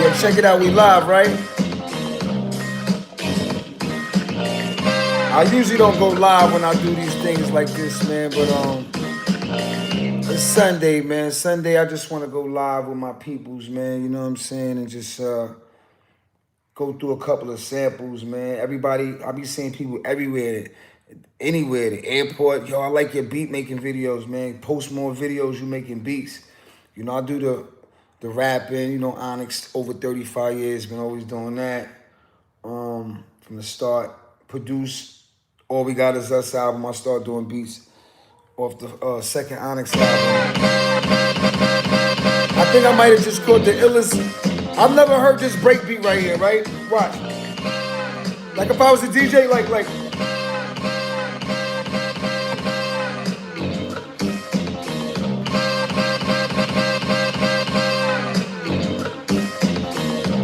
Yeah, check it out. We live, right? I usually don't go live when I do these things like this, man. But it's Sunday, man. Sunday, I just want to go live with my peoples, man. You know what I'm saying? And just go through a couple of samples, man. Everybody, I be seeing people everywhere, anywhere, the airport. Yo, I like your beat making videos, man. Post more videos you making beats. You know, I do the rapping. You know, Onyx over 35 years, been always doing that. From the start, produce All We Got Is Us album. I started doing beats off the second Onyx album. I think I might have just caught the illest. I've never heard this break beat right here, right? Watch. Like if I was a DJ, like.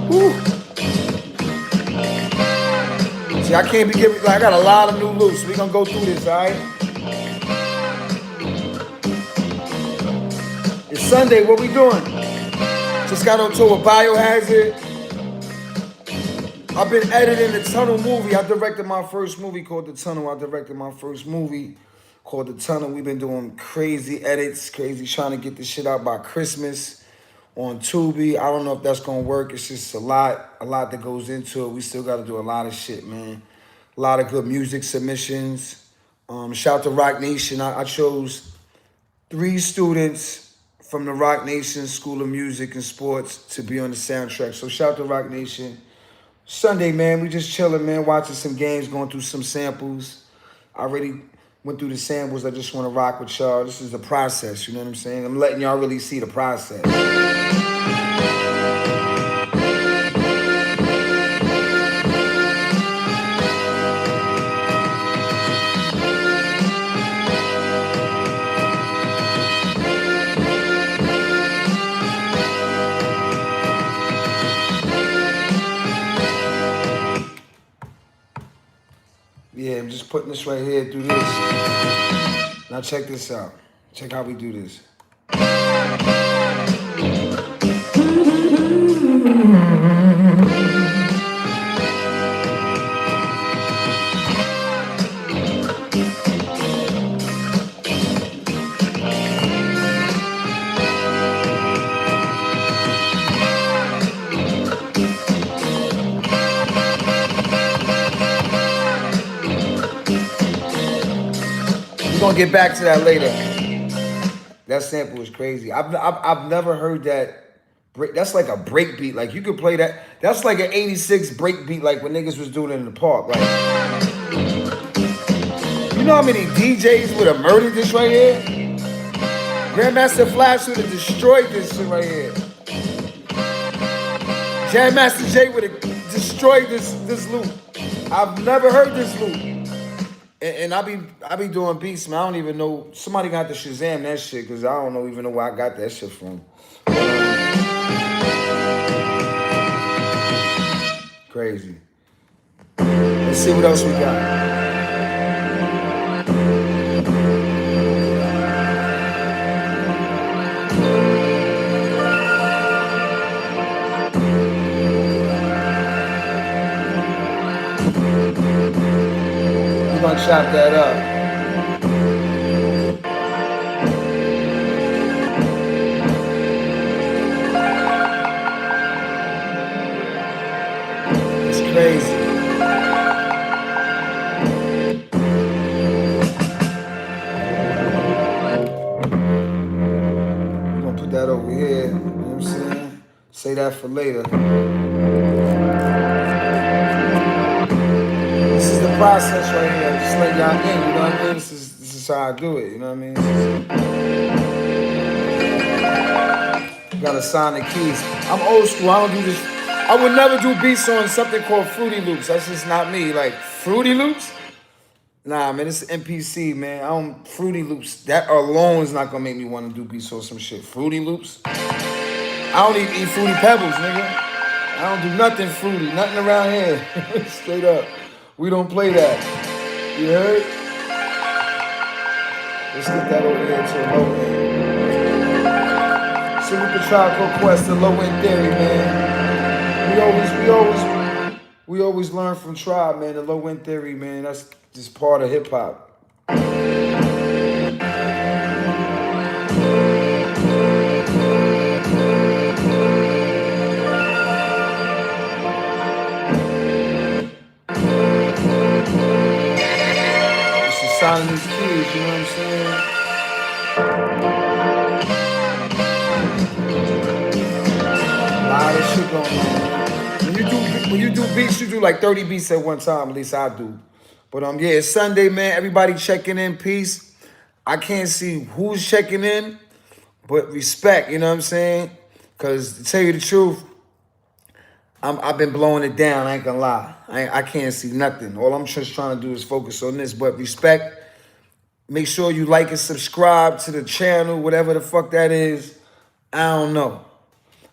Woo. See, I can't be giving, like, I got a lot of new loops. We gonna go through this, all right? It's Sunday, what we doing? Just got on tour with Biohazard. I've been editing the Tunnel movie. I directed my first movie called The Tunnel. We've been doing crazy edits, trying to get this shit out by Christmas on Tubi. I don't know if that's gonna work. It's just a lot that goes into it. We still gotta do a lot of shit, man. A lot of good music submissions. Shout out to Rock Nation. I chose 3 students from the Rock Nation School of Music and Sports to be on the soundtrack. So shout out to Rock Nation. Sunday, man, we just chilling, man, watching some games, going through some samples. I already went through the samples. I just want to rock with y'all. This is the process, you know what I'm saying? I'm letting y'all really see the process. Yeah, I'm just putting this right here through this. Now check this out. Check how we do this. We're gonna get back to that later. That sample was crazy. I've never heard that. That's like a break beat. Like you could play that. That's like an 86 break beat, like when niggas was doing it in the park. Like, you know how many DJs would have murdered this right here? Grandmaster Flash would have destroyed this shit right here. Jam Master Jay would have destroyed this loop. I've never heard this loop. And I be doing beats, man. I don't even know. Somebody got to Shazam that shit, because I don't even know where I got that shit from. Crazy. Let's see what else we got. We're gonna chop that up. Crazy. I'm gonna put that over here, you know what I'm saying? Say that for later. This is the process right here. Just let y'all in, you know what I mean? This is how I do it, you know what I mean? You gotta sign the keys. I'm old school, I don't do this. I would never do beats on something called Fruity Loops. That's just not me. Like, Fruity Loops? Nah, man, it's NPC, man. Fruity Loops, that alone is not gonna make me want to do beats on some shit. Fruity Loops? I don't even eat Fruity Pebbles, nigga. I don't do nothing fruity, nothing around here. Straight up. We don't play that. You heard? Let's get that over here to a low end. So we can try to Quest, the low end theory, man. we always learn from Tribe, man. The low end theory, man. That's just part of hip hop. It's the sign of these kids, you know what I'm saying? A lot of shit going on, man. When you do beats, you do like 30 beats at one time. At least I do. But yeah, it's Sunday, man. Everybody checking in, peace. I can't see who's checking in, but respect. You know what I'm saying? Cause to tell you the truth, I've been blowing it down. I ain't gonna lie. I can't see nothing. All I'm just trying to do is focus on this. But respect. Make sure you like and subscribe to the channel, whatever the fuck that is. I don't know.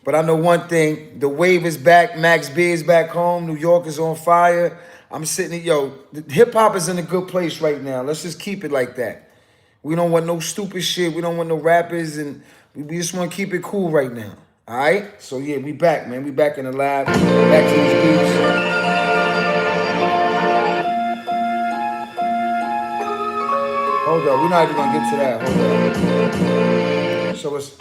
But I know one thing, the wave is back, Max B is back home, New York is on fire. I'm sitting here, hip hop is in a good place right now. Let's just keep it like that. We don't want no stupid shit. We don't want no rappers, and we just want to keep it cool right now. All right? So yeah, we back, man. We back in the lab, back to these beats. Hold up, we're not even gonna get to that. Hold up. So it's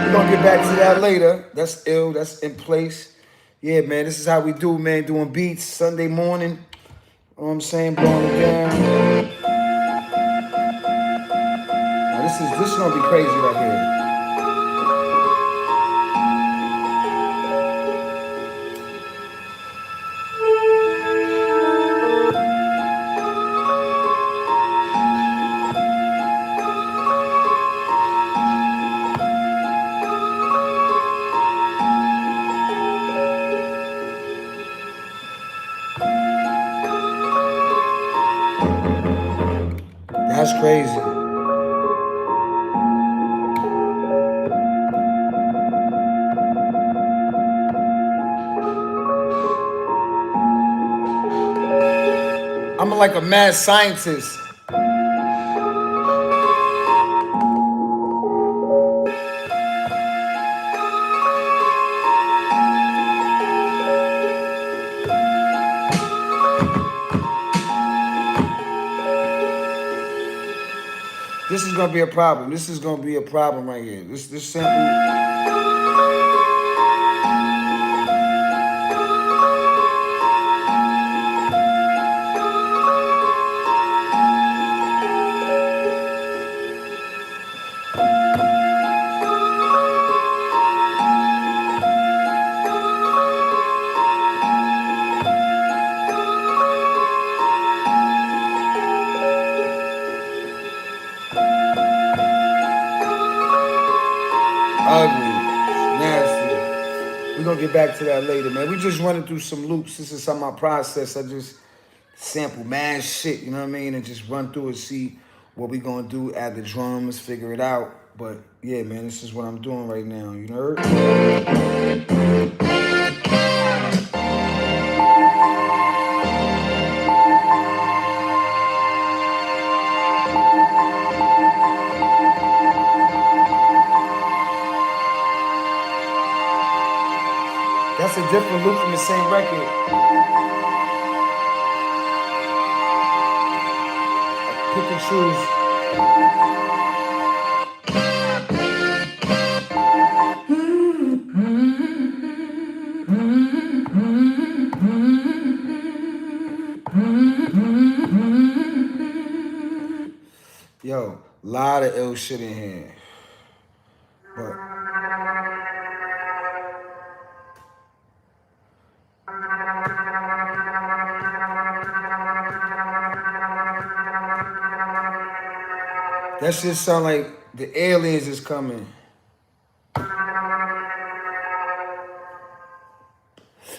we're gonna get back to that later. That's ill. That's in place. Yeah, man. This is how we do, man. Doing beats Sunday morning. You know what I'm saying? Blowing it down. Now, this is gonna be crazy right here. That's crazy. I'm like a mad scientist. This is gonna be a problem. This is gonna be a problem right here. This sample. Ugly, nasty. We're gonna get back to that later, man. We just running through some loops. This is some of my process. I just sample mad shit, you know what I mean? And just run through and see what we gonna do, add the drums, figure it out. But yeah, man, this is what I'm doing right now, you know? That's a different loop from the same record. Pick and choose. Yo, lot of ill shit in here. But that shit sound like the aliens is coming.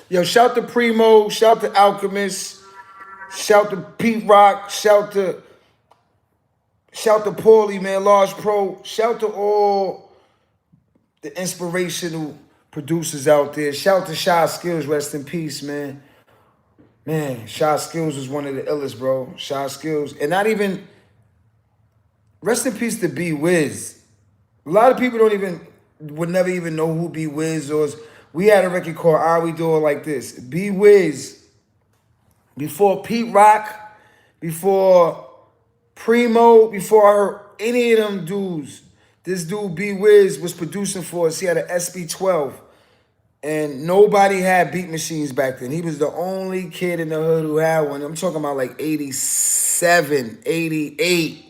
Yo, shout to Primo, shout to Alchemist, shout to Pete Rock, shout to Paulie, man, Large Pro, shout to all the inspirational producers out there. Shout to Shy Skills, rest in peace, man. Man, Shy Skills was one of the illest, bro. Shy Skills. And not even, rest in peace to B Wiz. A lot of people would never even know who B Wiz was. We had a record called I We Do It Like This. B Wiz, before Pete Rock, before Primo, before I heard any of them dudes, this dude B Wiz was producing for us. He had an SB12. And nobody had beat machines back then. He was the only kid in the hood who had one. I'm talking about like 87, 88.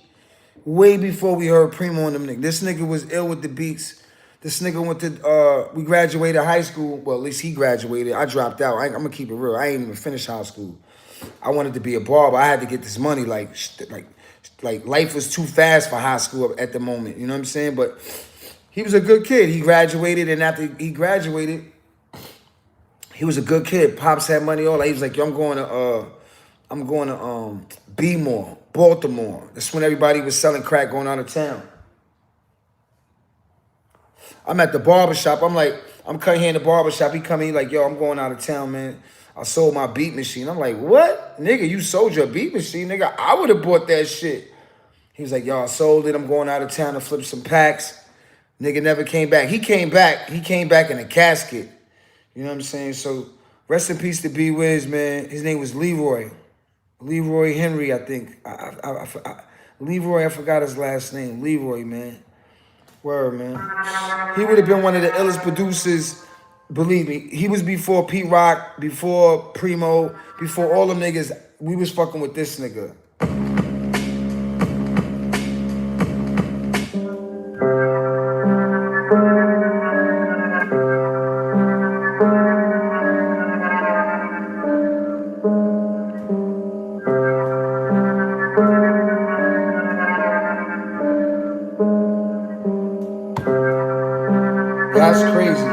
Way before we heard Primo and them niggas. This nigga was ill with the beats. This nigga went to, we graduated high school. Well, at least he graduated. I dropped out. I'm going to keep it real. I ain't even finished high school. I wanted to be a barber. I had to get this money. Like life was too fast for high school at the moment. You know what I'm saying? But he was a good kid. He graduated, and after he graduated, he was a good kid. Pops had money, all that. He was like, yo, I'm going to Bmore, Baltimore. That's when everybody was selling crack going out of town. I'm at the barbershop. I'm cutting hair in the barbershop. He come in, he like, yo, I'm going out of town, man. I sold my beat machine. I'm like, what? Nigga, you sold your beat machine? Nigga, I would have bought that shit. He was like, yo, I sold it. I'm going out of town to flip some packs. Nigga never came back. He came back in a casket. You know what I'm saying? So rest in peace to B Wiz, man. His name was Leroy. Leroy Henry, I think. Leroy, I forgot his last name. Leroy, man. Word, man. He would have been one of the illest producers. Believe me, he was before Pete Rock, before Primo, before all them niggas. We was fucking with this nigga. That's crazy.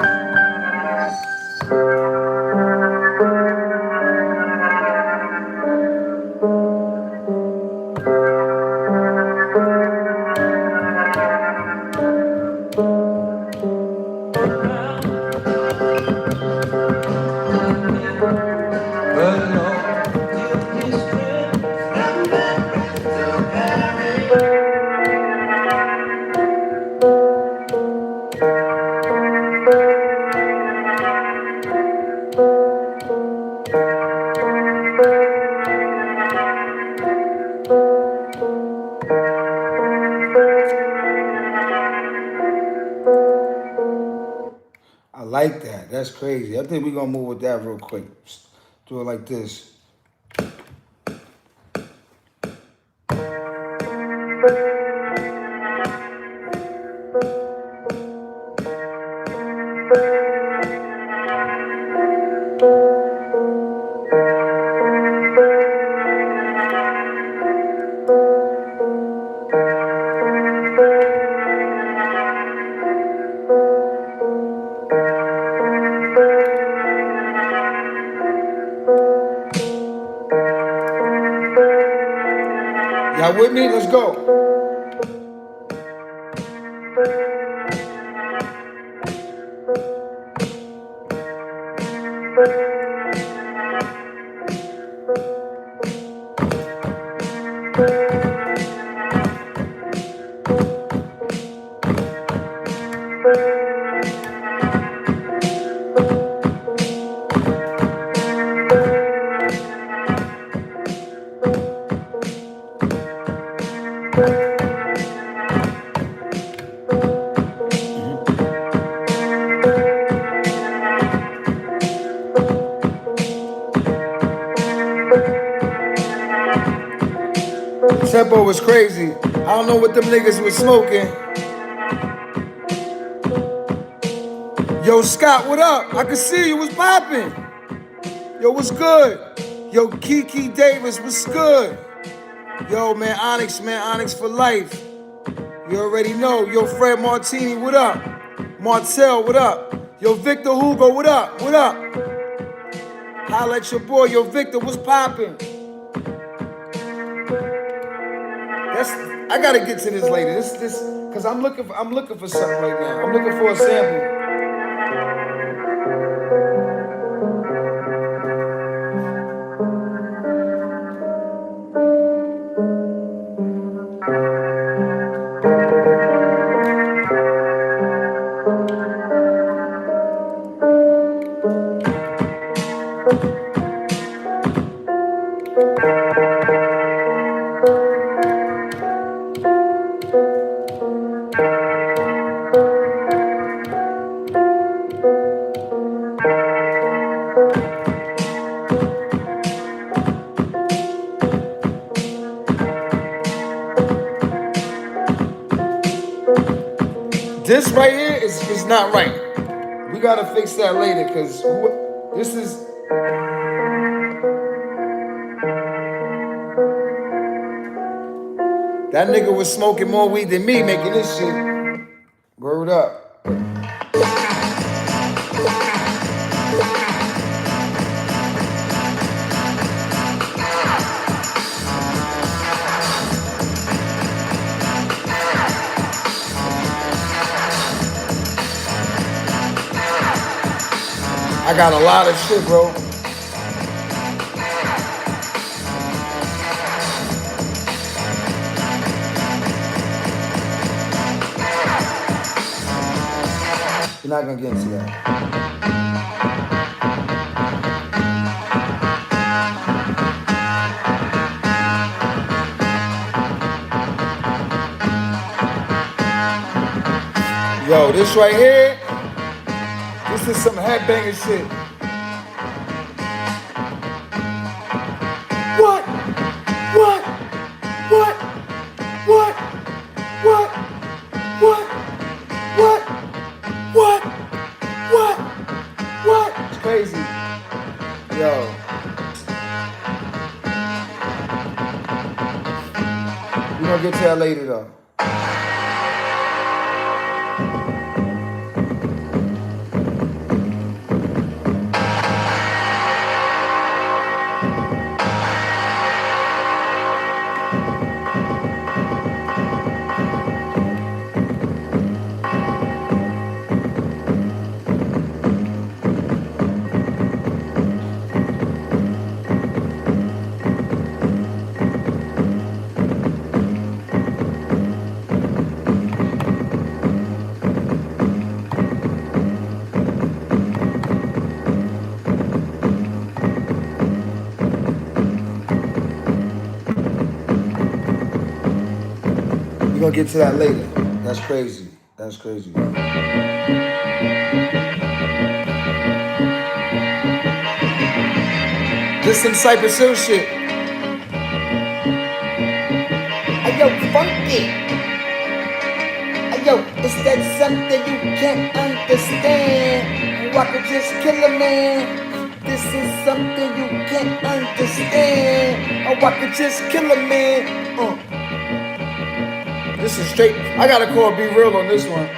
I like that. That's crazy. I think we're going to move with that real quick. Do it like this. Y'all with me? Let's go. Tempo was crazy. I don't know what them niggas was smoking. Yo, Scott, what up? I can see you was popping. Yo, what's good? Yo, Kiki Davis, what's good? Yo, man, Onyx for life. You already know. Yo, Fred Martini, what up? Martel, what up? Yo, Victor Hugo, what up? What up? Holla at your boy. Yo, Victor, what's popping? I gotta get to this later. This, cause I'm looking for something right now. I'm looking for a sample. This right here is not right. We gotta fix that later, cause this is. That nigga was smoking more weed than me making this shit. Word up. I got a lot of shit, bro. You're not gonna get into that. Yo, this right here, this is some headbanging shit. What? What? What? What? What? What? What? What? What? What? It's crazy. Yo. We're gonna get to that later though. We're gonna get to that later. That's crazy. That's crazy. Just some Cypress Hill shit. Ayo, funky. Ayo, is that something you can't understand? I could just kill a man. This is something you can't understand. I could just kill a man. This is straight. I gotta call Be Real on this one.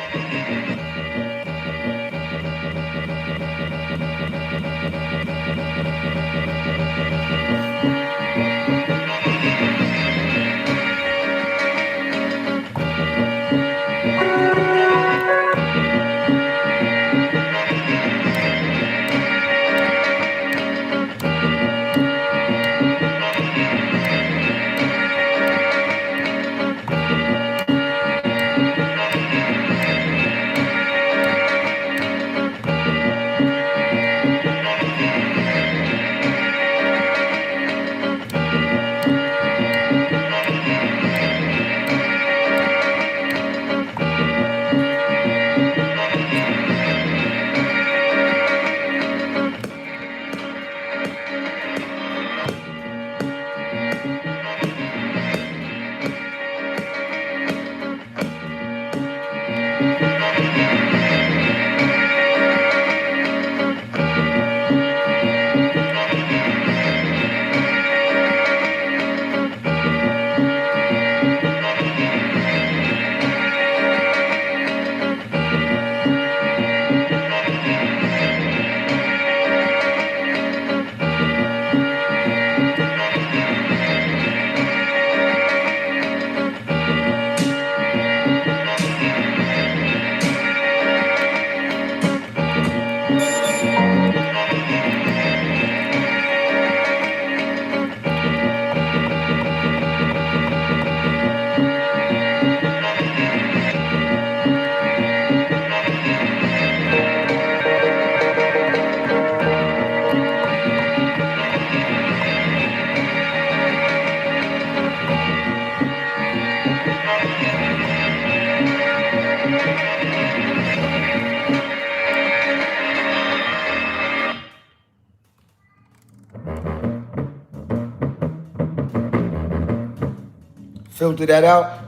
Filter that out.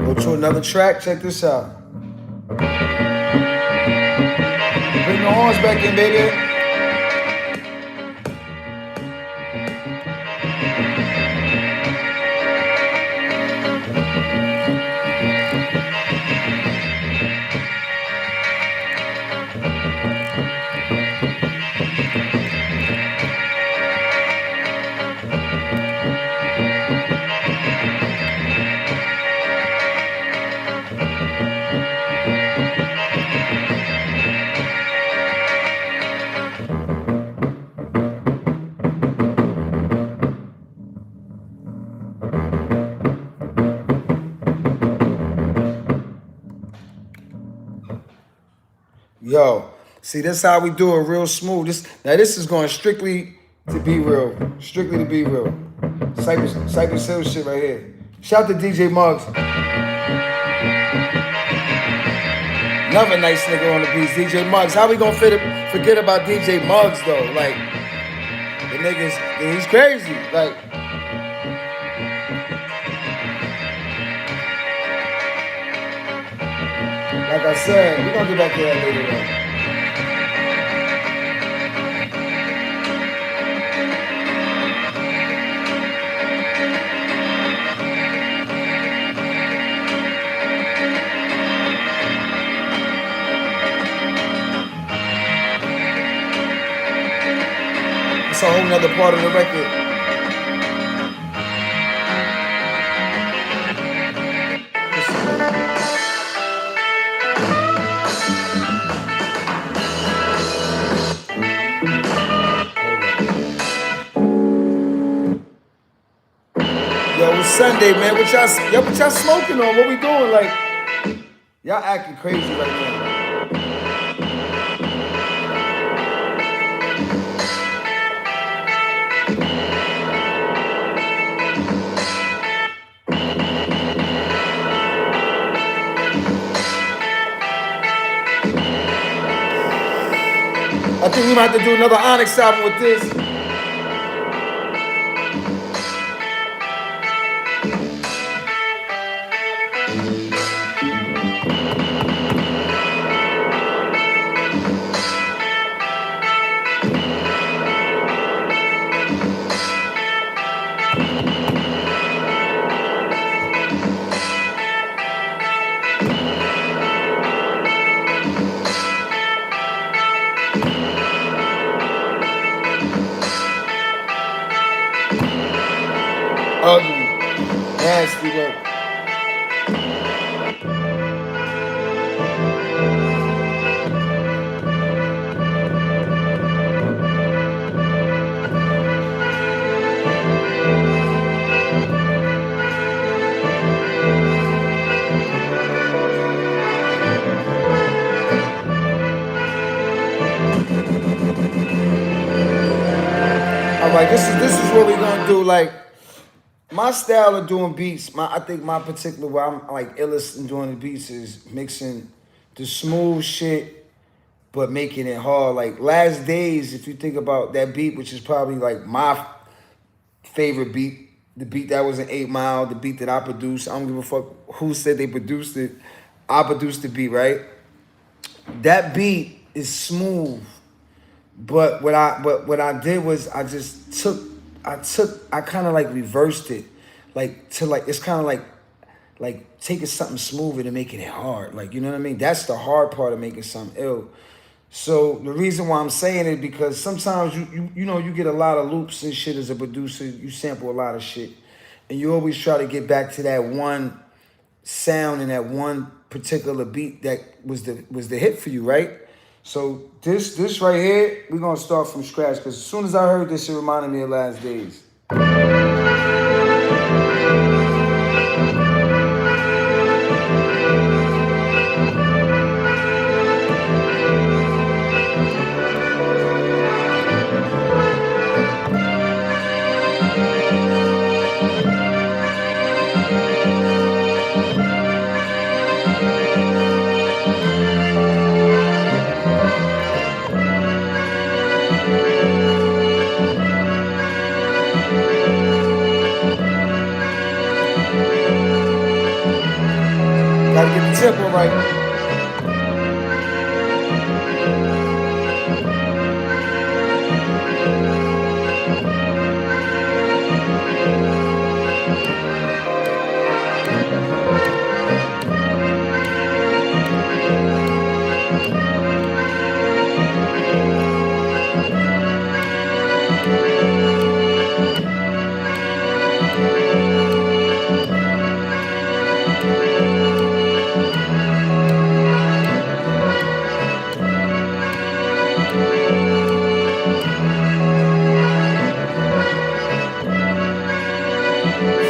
Go to another track. Check this out. Bring the horns back in, baby. Yo, see, this how we do it real smooth. This is going strictly to be real. Strictly to be real. Cypress Hill shit right here. Shout to DJ Muggs. Another nice nigga on the beats, DJ Muggs. How we gonna forget about DJ Muggs though? Like, the niggas, he's crazy. Like, I said, we're gonna get back to that later though. It's a whole nother part of the record. Yo, it's Sunday, man. What y'all smoking on? What we doing? Like, y'all acting crazy right now. I think we might have to do another Onyx album with this. Ugly, nasty look. All right, this is what we're gonna do. Like, my style of doing beats, I think my particular way I'm like illest in doing the beats is mixing the smooth shit but making it hard. Like Last Days, if you think about that beat, which is probably like my favorite beat, the beat that was an 8 Mile, the beat that I produced. I don't give a fuck who said they produced it. I produced the beat, right? That beat is smooth. But what I did was I kind of like reversed it, like to like it's kind of like taking something smoother and making it hard, like, you know what I mean? That's the hard part of making something ill. So the reason why I'm saying it because sometimes you know you get a lot of loops and shit as a producer. You sample a lot of shit, and you always try to get back to that one sound and that one particular beat that was the hit for you, right? So this right here, we're gonna start from scratch because as soon as I heard this, it reminded me of Last Days. simple, right?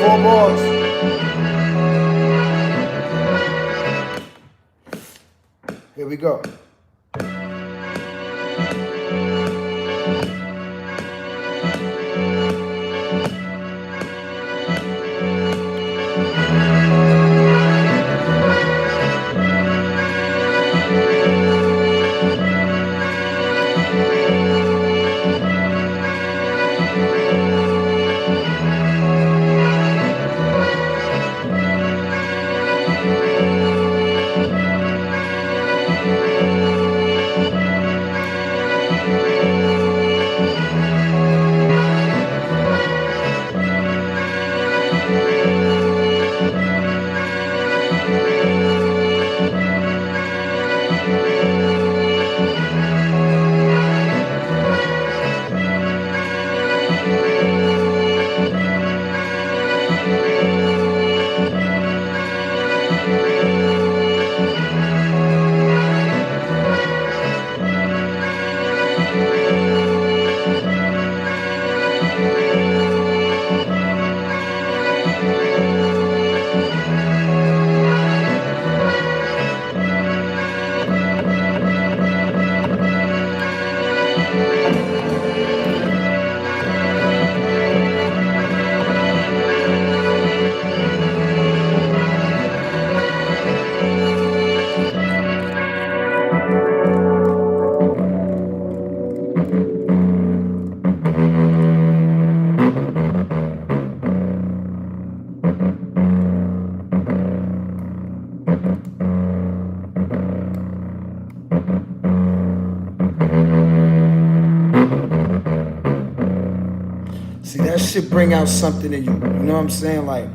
Four bars. Here we go. See, that shit bring out something in you. You know what I'm saying? Like,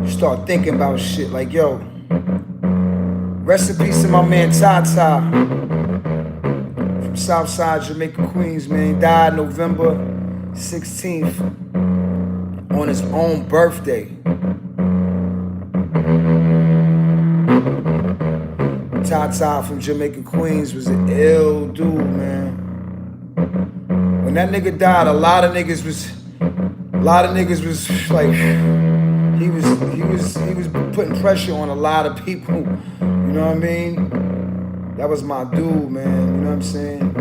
you start thinking about shit. Like, yo, rest in peace to my man Tata from Southside Jamaica, Queens, man. He died November 16th on his own birthday. Tata from Jamaica, Queens was an ill dude, man. When that nigga died, a lot of niggas was like, he was putting pressure on a lot of people. You know what I mean? That was my dude, man. You know what I'm saying?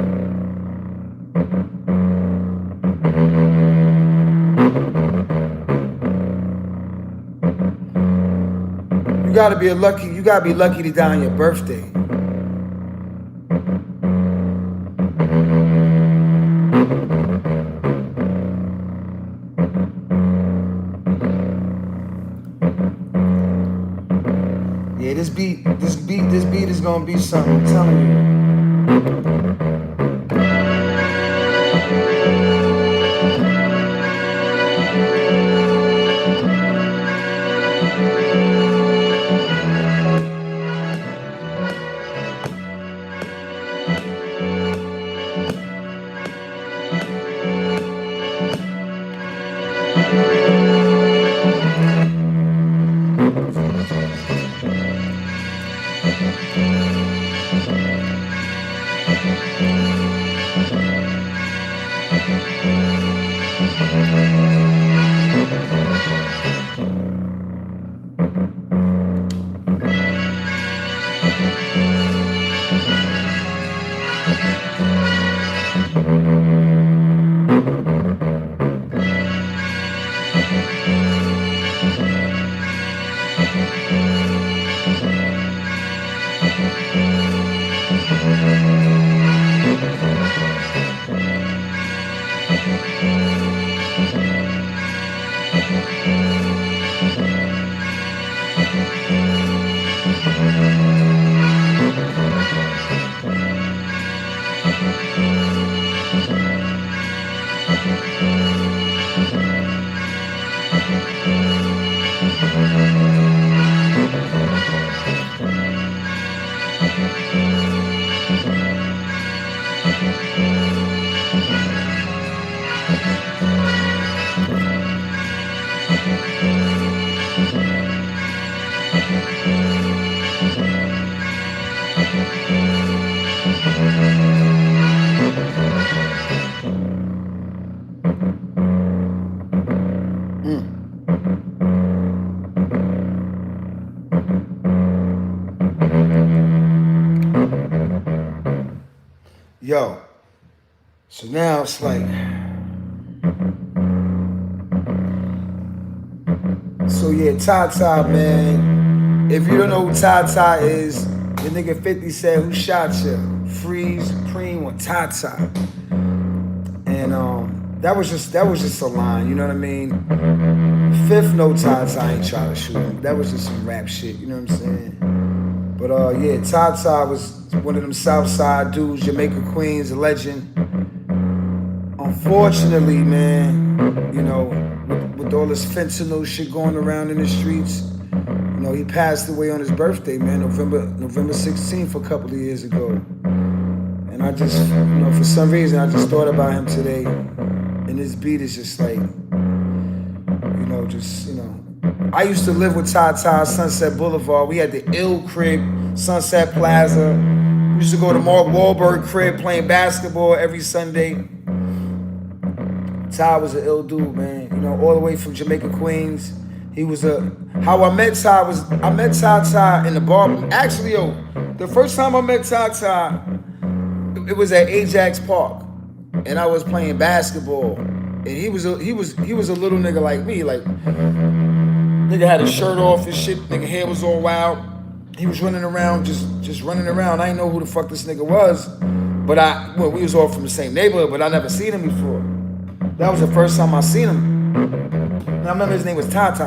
You gotta be lucky to die on your birthday. Yeah, this beat is gonna be something, I'm telling you. Yo, so now it's like, so yeah, Tata, man. If you don't know who Tata is, the nigga 50 said, who shot you? Freeze, Preem, or Tata? And that was just a line, you know what I mean? Fifth no Tata ain't trying to shoot him. That was just some rap shit, you know what I'm saying? But yeah, Tata was one of them Southside dudes, Jamaica Queens, a legend. Unfortunately, man, you know, with all this fentanyl shit going around in the streets, you know, he passed away on his birthday, man, November 16th, a couple of years ago. And I just, you know, for some reason, I just thought about him today. And this beat is just like, you know, just, you know. I used to live with Tata, Sunset Boulevard. We had the Ill Crib, Sunset Plaza. We used to go to Mark Wahlberg crib playing basketball every Sunday. Ty was an ill dude, man. You know, all the way from Jamaica, Queens. He was how I met Ty was, I met Ty in the bar. Actually, yo, the first time I met Ty, it was at Ajax Park. And I was playing basketball. And he was a little nigga like me. Like, nigga had his shirt off and shit. Nigga hair was all wild. He was running around, just running around. I didn't know who the fuck this nigga was. But we was all from the same neighborhood, but I never seen him before. That was the first time I seen him. And I remember his name was Tata.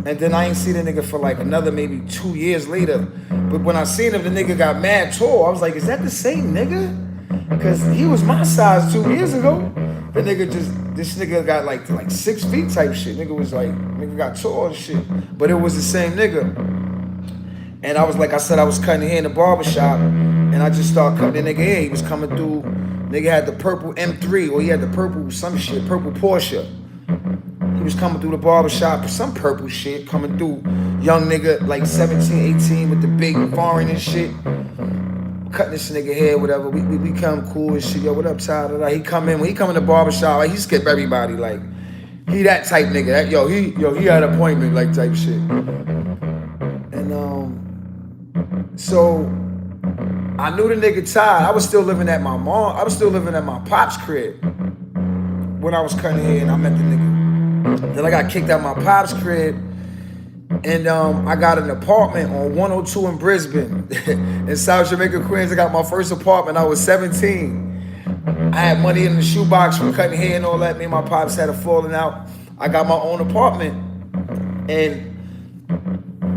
And then I ain't seen the nigga for like another maybe 2 years later. But when I seen him, the nigga got mad tall. I was like, is that the same nigga? Because he was my size 2 years ago. The nigga this nigga got like 6 feet type shit. Nigga got tall and shit. But it was the same nigga. And I was like I said, I was cutting hair in the barbershop. And I just started cutting the nigga hair. He was coming through. Nigga had the purple M3, or he had the purple purple Porsche. He was coming through the barbershop, some purple shit coming through. Young nigga, like 17, 18 with the big foreign and shit. Cutting this nigga hair, whatever. We become cool and shit. Yo, what up, Tyler? He come in, when he come in the barbershop, like, he skip everybody. Like, he that type nigga. He had an appointment, like, type shit. And, so I knew the nigga Ty. I was still living at my pop's crib when I was cutting hair, and I met the nigga. Then I got kicked out my pop's crib, and I got an apartment on 102 in Brisbane, in South Jamaica, Queens. I got my first apartment. I was 17. I had money in the shoebox from cutting hair and all that. Me and my pops had a falling out. I got my own apartment, and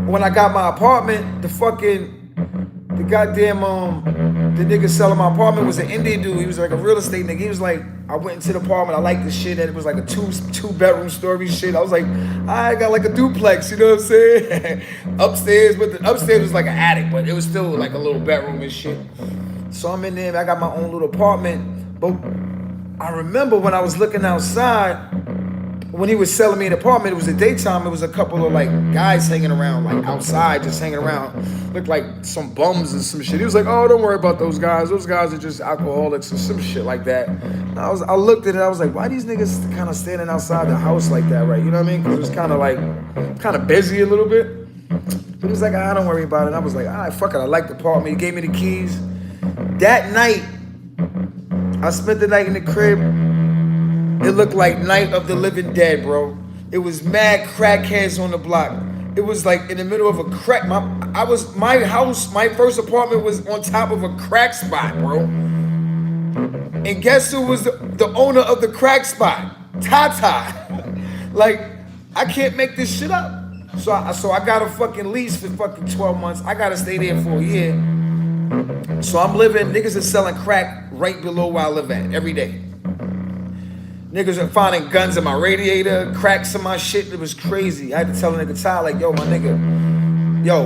when I got my apartment, the nigga selling my apartment was an Indian dude. He was like a real estate nigga. He was like, I went into the apartment. I liked the shit, and it was like a two bedroom story shit. I was like, I got like a duplex, you know what I'm saying? upstairs was like an attic, but it was still like a little bedroom and shit. So I'm in there, I got my own little apartment. But I remember when I was looking outside, when he was selling me an apartment, it was the daytime. It was a couple of like guys hanging around, like outside, just hanging around. Looked like some bums and some shit. He was like, oh, don't worry about those guys. Those guys are just alcoholics or some shit like that. And I looked at it, I was like, why these niggas kind of standing outside the house like that, right? You know what I mean? Because it was kind of busy a little bit. But he was like, don't worry about it. And I was like, all right, fuck it. I like the apartment. He gave me the keys. That night, I spent the night in the crib. It looked like Night of the Living Dead, bro. It was mad crackheads on the block. It was like in the middle of a crack. My first apartment was on top of a crack spot, bro. And guess who was the owner of the crack spot? Tata. Like, I can't make this shit up. So I got a fucking lease for fucking 12 months. I gotta stay there for a year. So I'm living, niggas is selling crack right below where I live at every day. Niggas are finding guns in my radiator, cracks in my shit. It was crazy. I had to tell a nigga Ty, like, yo, my nigga, yo,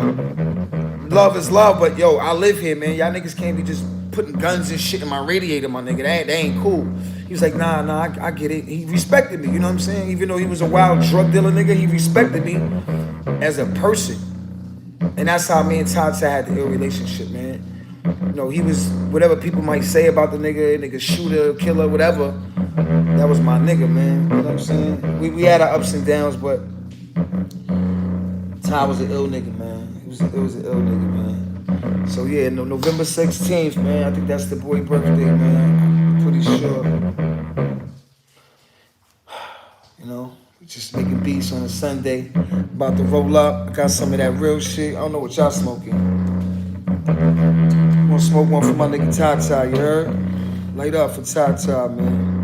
love is love, but yo, I live here, man. Y'all niggas can't be just putting guns and shit in my radiator, my nigga. That ain't cool. He was like, nah, I get it. He respected me, you know what I'm saying? Even though he was a wild drug dealer nigga, he respected me as a person. And that's how me and Ty had the ill relationship, man. You know, he was, whatever people might say about the nigga shooter, killer, whatever, that was my nigga, man. You know what I'm saying? We had our ups and downs, but Ty was an ill nigga, man. It was an ill nigga, man. So yeah, November 16th, man, I think that's the boy birthday, man. I'm pretty sure. You know, just making beats on a Sunday. About to roll up. I got some of that real shit. I don't know what y'all smoking. I'm gonna smoke one for my nigga Tata, you heard? Light up for Tata, man.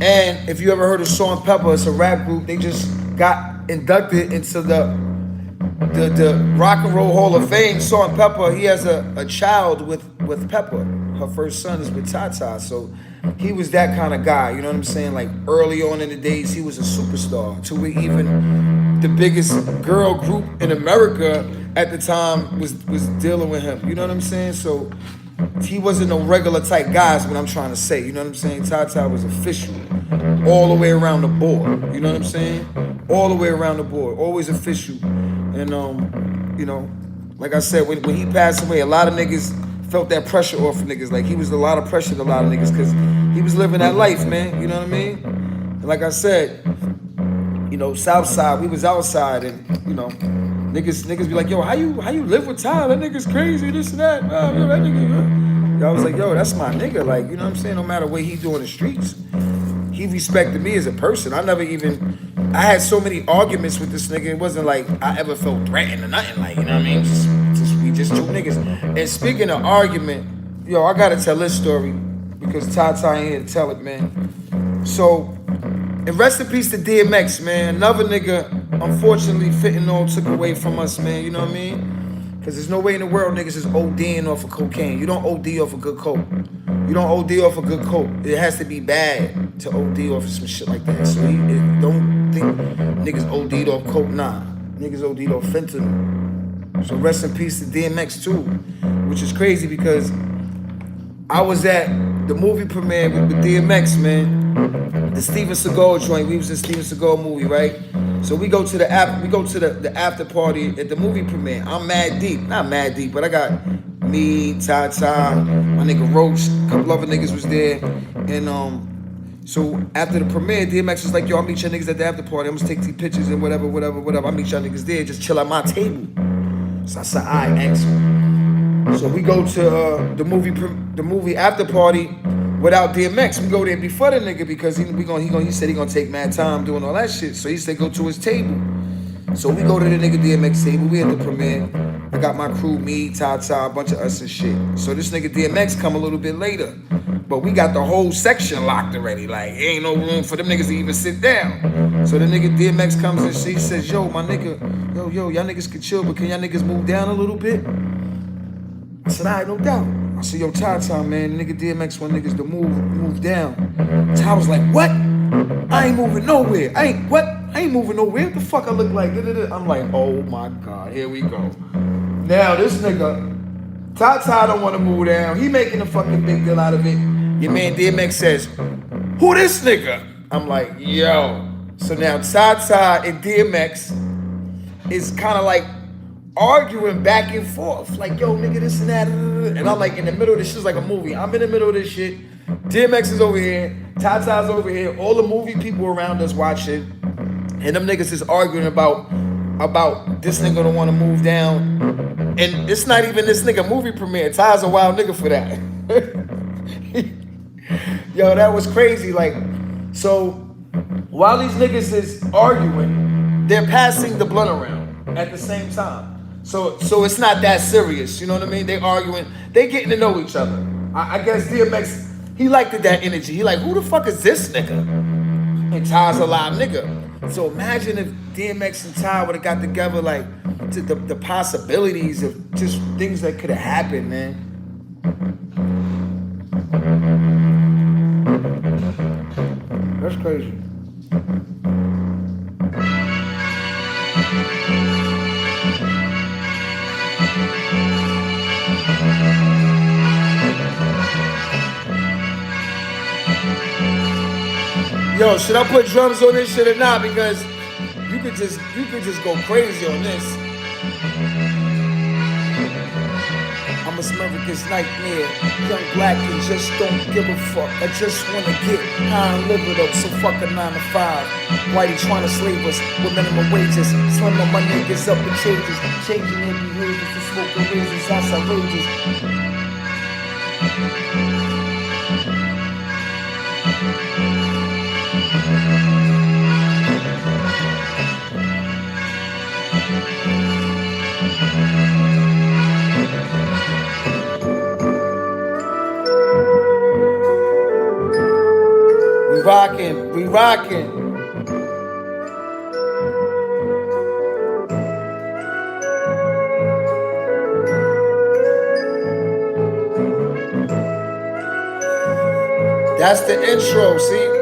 And if you ever heard of Salt and Pepper, it's a rap group. They just got inducted into the Rock and Roll Hall of Fame. Salt and Pepper, he has a child with Pepper. Her first son is with Tata. So he was that kind of guy, you know what I'm saying? Like early on in the days, he was a superstar. To where even the biggest girl group in America at the time was dealing with him. You know what I'm saying? So he wasn't no regular type guy is what I'm trying to say. You know what I'm saying? Tata was official all the way around the board. You know what I'm saying? All the way around the board. Always official. And, you know, like I said, when he passed away, a lot of niggas felt that pressure off of niggas. Like he was a lot of pressure to a lot of niggas because he was living that life, man. You know what I mean? And like I said, you know, Southside, we was outside and, you know, niggas be like, yo, how you live with Ty? That nigga's crazy, this and that. Yo, that nigga, yo. I was like, yo, that's my nigga. Like, you know what I'm saying? No matter what he do in the streets, he respected me as a person. I had so many arguments with this nigga. It wasn't like I ever felt threatened or nothing. Like, you know what I mean? We just two niggas. And speaking of argument, yo, I gotta tell this story because Tata ain't here to tell it, man. So, and rest in peace to DMX, man. Another nigga, unfortunately, fentanyl took away from us, man. You know what I mean? Because there's no way in the world niggas is ODing off of cocaine. You don't OD off of good coke. You don't OD off of good coke. It has to be bad to OD off of some shit like that. So don't think niggas OD'd off coke. Nah, niggas OD'd off fentanyl. So rest in peace to DMX too, which is crazy because I was at the movie premiere with DMX, man. The Steven Seagal joint. We was in Steven Seagal movie, right? So we go to the after party at the movie premiere. I'm mad deep, not mad deep, but I got me, Tata, my nigga Roach, a couple other niggas was there, and so after the premiere, DMX was like, yo, I'll meet your niggas at the after party. I'm gonna take these pictures and whatever. I'll meet y'all niggas there, just chill at my table. So I said, all right, excellent. So we go to the movie after party without DMX. We go there before the nigga because he said he gonna take mad time doing all that shit. So he said go to his table. So we go to the nigga DMX table. We at the premiere. I got my crew, me, Tata, a bunch of us and shit. So this nigga DMX come a little bit later. But we got the whole section locked already. Like, ain't no room for them niggas to even sit down. So the nigga DMX comes and she says, yo, my nigga, yo, y'all niggas can chill, but can y'all niggas move down a little bit? I said, all right, no doubt. I said, yo, Ty, man, nigga DMX want niggas to move down. Ty was like, what? I ain't moving nowhere. I ain't moving nowhere. What the fuck I look like? I'm like, oh my God, here we go. Now this nigga, Ty don't want to move down. He making a fucking big deal out of it. Your man DMX says, who this nigga? I'm like, yo. So now Ty and DMX is kind of like arguing back and forth. Like, yo, nigga, this and that. And I'm like in the middle of this shit. It's like a movie. I'm in the middle of this shit. DMX is over here. Tata's over here. All the movie people around us watching. And them niggas is arguing about this nigga don't want to move down. And it's not even this nigga movie premiere. Ty's a wild nigga for that. Yo, that was crazy. Like, so while these niggas is arguing, they're passing the blunt around at the same time. So it's not that serious. You know what I mean? They arguing. They getting to know each other. I guess DMX, he liked that energy. He like, who the fuck is this nigga? And Ty's a live nigga. So imagine if DMX and Ty would have got together like to the possibilities of just things that could have happened, man. That's crazy. Yo, should I put drums on this shit or not? Because you could just go crazy on this. I'm a America's nightmare. Young black and just don't give a fuck. I just wanna get high and live it up. So fuck a 9 to 5. Why you trying to slave us with minimum wages? Slim on my niggas up with changes. Changing their behaviors to smoking razors. That's outrageous. We rockin', we rockin'. That's the intro, see?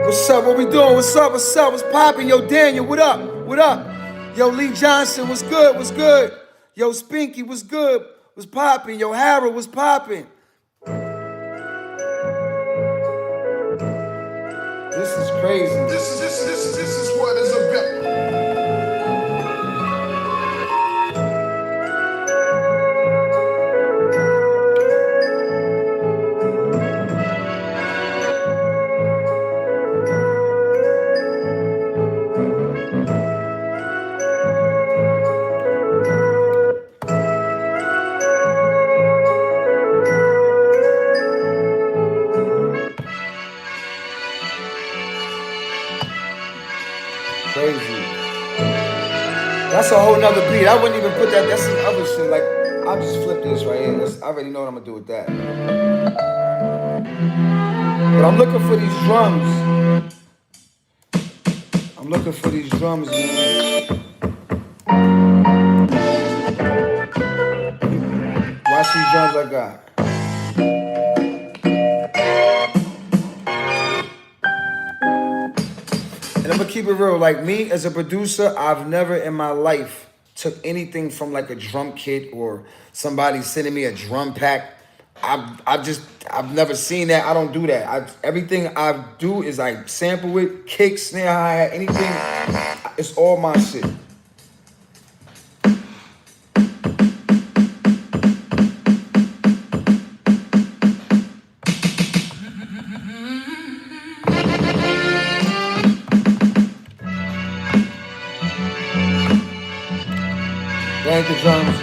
What's up? What we doing? What's up? What's up? What's poppin'? Yo, Daniel, what up? What up? Yo, Lee Johnson, what's good? What's good? Yo, Spinky, what's good? What's poppin'? Yo, Harold, what's poppin'? This is crazy. This is what is about. Crazy. That's a whole nother beat. I wouldn't even put that. That's some other shit. Like, I'll just flip this right here. I already know what I'm gonna do with that. But I'm looking for these drums. I'm looking for these drums, man. Watch these drums I got. And I'm gonna keep it real. Like me as a producer, I've never in my life took anything from like a drum kit or somebody sending me a drum pack. I've never seen that. I don't do that. Everything I do is I sample it, kick, snare, hi-hat, anything. It's all my shit. Thank you, drums.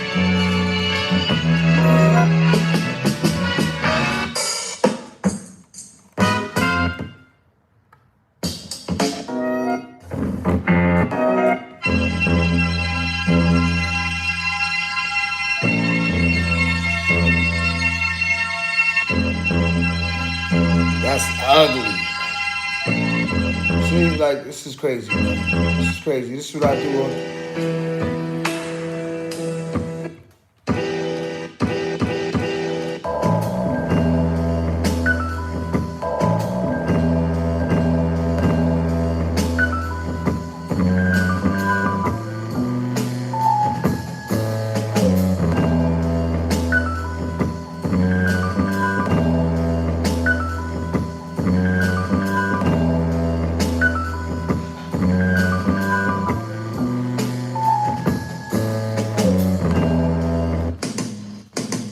That's ugly. See, like, this is crazy, man. This is crazy. This is what I do.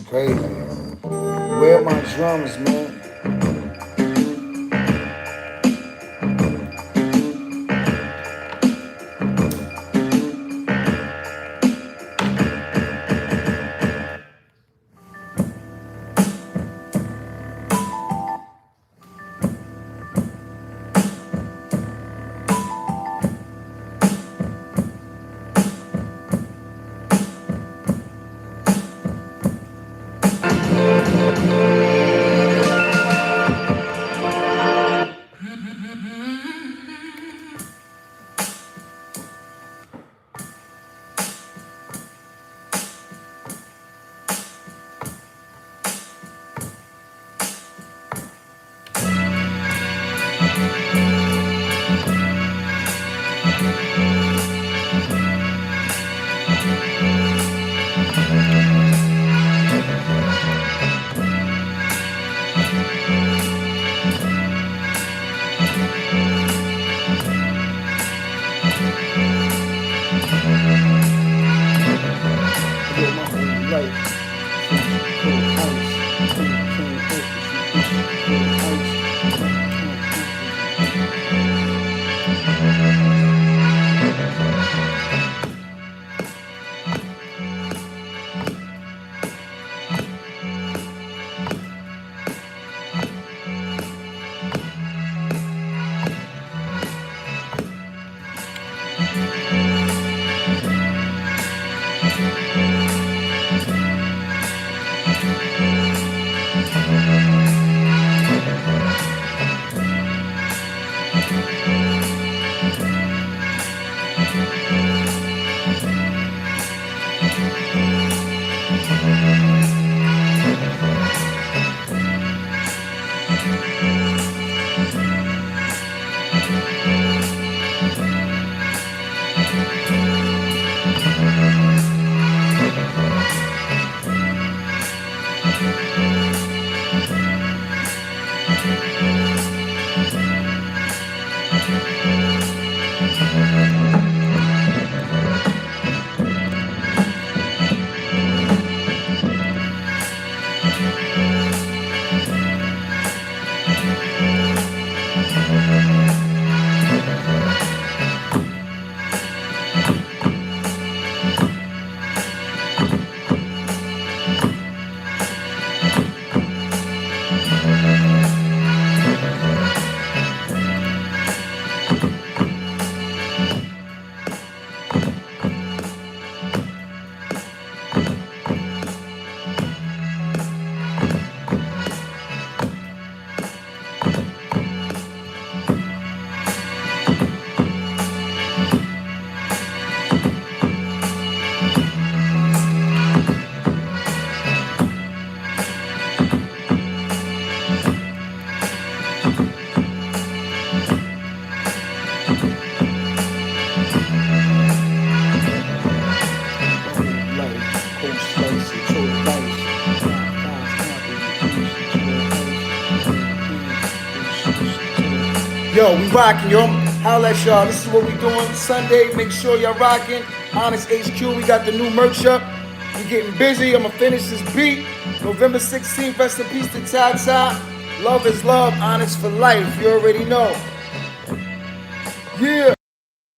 Crazy. Where are my drums, man? life. Cold ice. Can't help Yo, we rocking, yo. Holla at y'all. This is what we doing Sunday. Make sure y'all rocking. Onyx HQ, we got the new merch up. We getting busy. I'ma finish this beat. November 16th, rest in peace to Tata. Love is love, Onyx for life. You already know. Yeah.